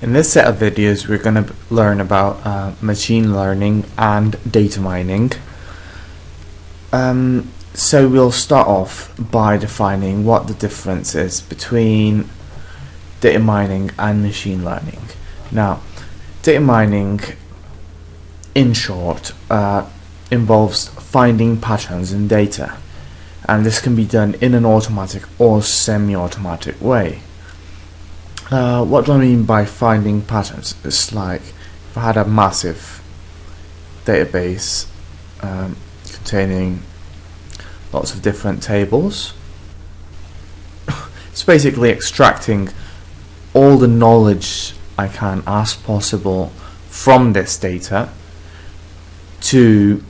In this set of videos, we're going to learn about machine learning and data mining. So we'll start off by defining what the difference is between data mining and machine learning. Now, data mining, in short, involves finding patterns in data, and this can be done in an automatic or semi-automatic way. What do I mean by finding patterns? It's like if I had a massive database containing lots of different tables. It's basically extracting all the knowledge I can as possible from this data to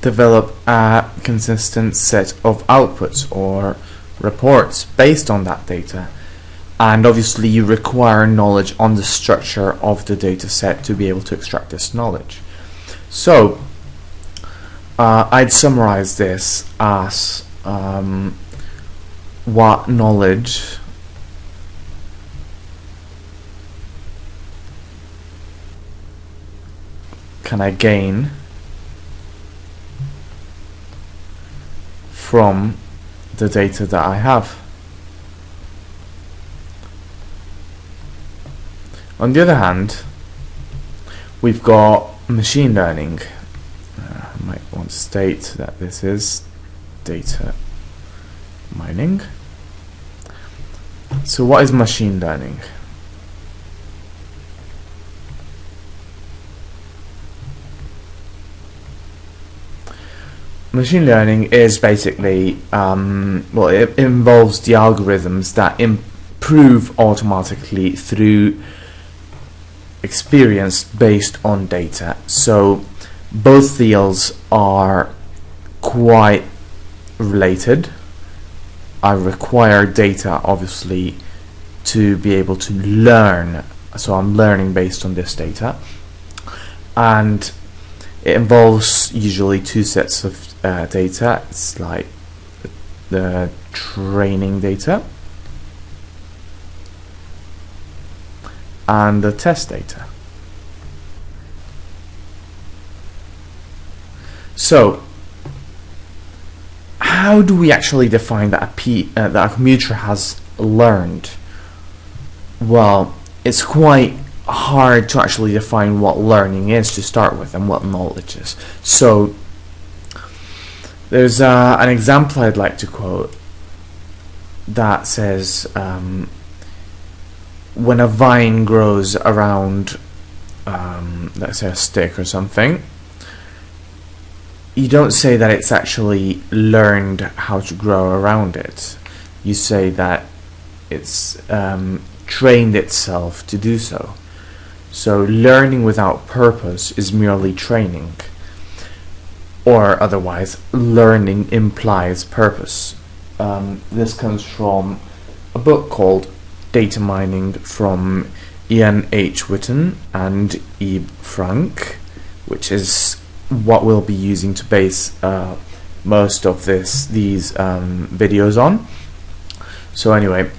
develop a consistent set of outputs or reports based on that data. And obviously you require knowledge on the structure of the data set to be able to extract this knowledge. So I'd summarize this as what knowledge can I gain from the data that I have. On the other hand, we've got machine learning. I might want to state that this is data mining. So what is machine learning? Machine learning is basically, well, it involves the algorithms that improve automatically through experience based on data. So both fields are quite related. I require data, obviously, to be able to learn. So I'm learning based on this data, and it involves usually two sets of data. It's like the training data and the test data. So how do we actually define that a computer has learned? Well, it's quite hard to actually define what learning is to start with and what knowledge is. So there's an example I'd like to quote that says, when a vine grows around, let's say, a stick or something, you don't say that it's actually learned how to grow around it. You say that it's trained itself to do so. So learning without purpose is merely training, or otherwise, learning implies purpose. This comes from a book called Data Mining from Ian H. Witten and Ebe Frank, which is what we'll be using to base most of these videos on. So anyway,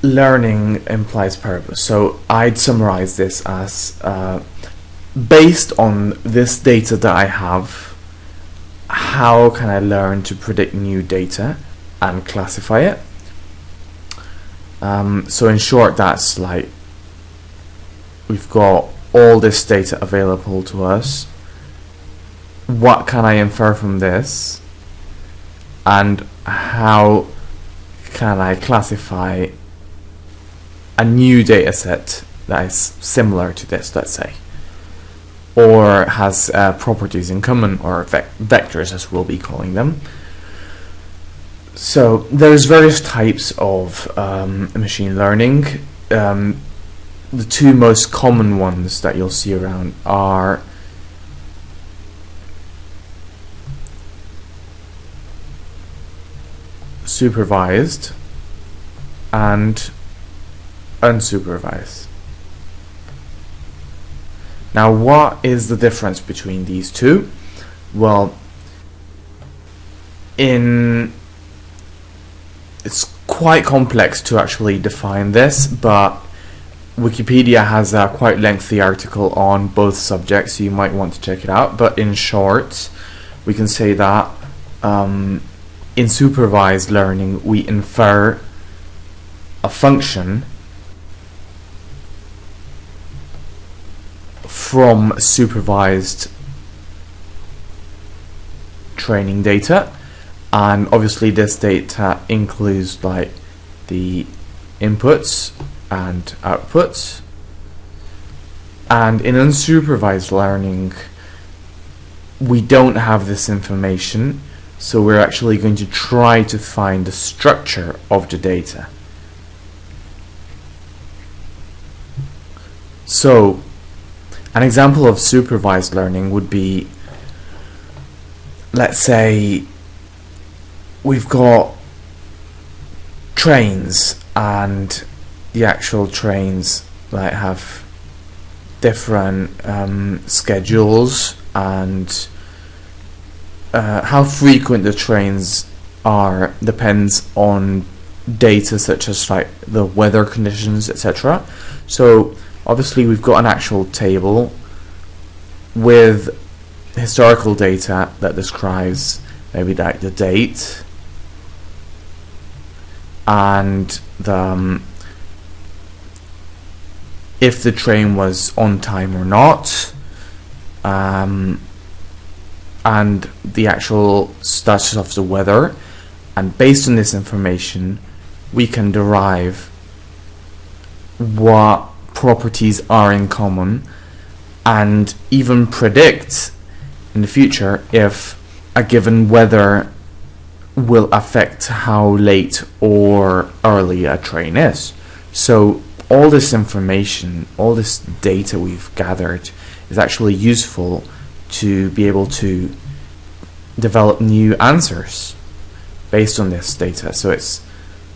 learning implies purpose. So I'd summarize this as based on this data that I have, how can I learn to predict new data and classify it? So in short, that's like we've got all this data available to us. What can I infer from this? And how can I classify a new data set that is similar to this, let's say, or has properties in common, or vectors as we'll be calling them. So there's various types of machine learning. The two most common ones that you'll see around are supervised and unsupervised. Now, what is the difference between these two? Well, it's quite complex to actually define this, but Wikipedia has a quite lengthy article on both subjects, so you might want to check it out. But in short, we can say that in supervised learning, we infer a function from supervised training data, and obviously this data includes like the inputs and outputs. And in unsupervised learning, we don't have this information, so we're actually going to try to find the structure of the data. So an example of supervised learning would be, let's say we've got trains, and the actual trains like have different schedules, and how frequent the trains are depends on data such as like the weather conditions, etc. So obviously we've got an actual table with historical data that describes maybe like the date and if the train was on time or not, and the actual status of the weather. And based on this information, we can derive what properties are in common, and even predict in the future if a given weather will affect how late or early a train is. So all this information, all this data we've gathered is actually useful to be able to develop new answers based on this data. So it's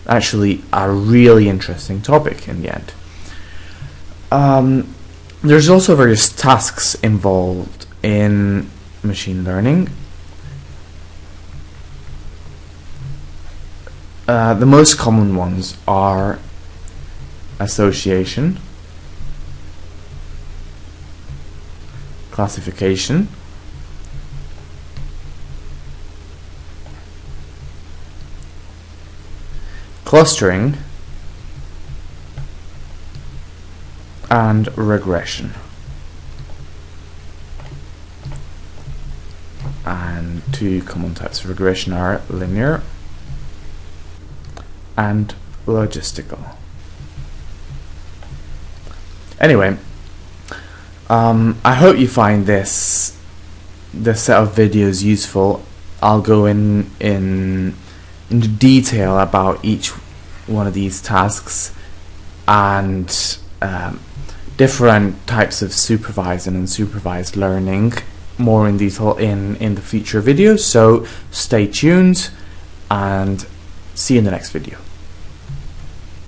actually a really interesting topic in the end. There's also various tasks involved in machine learning. The most common ones are association, classification, clustering, and regression. And two common types of regression are linear and logistical. Anyway, I hope you find this set of videos useful. I'll go into detail about each one of these tasks and different types of supervised and unsupervised learning more in detail in the future videos. So stay tuned and see you in the next video.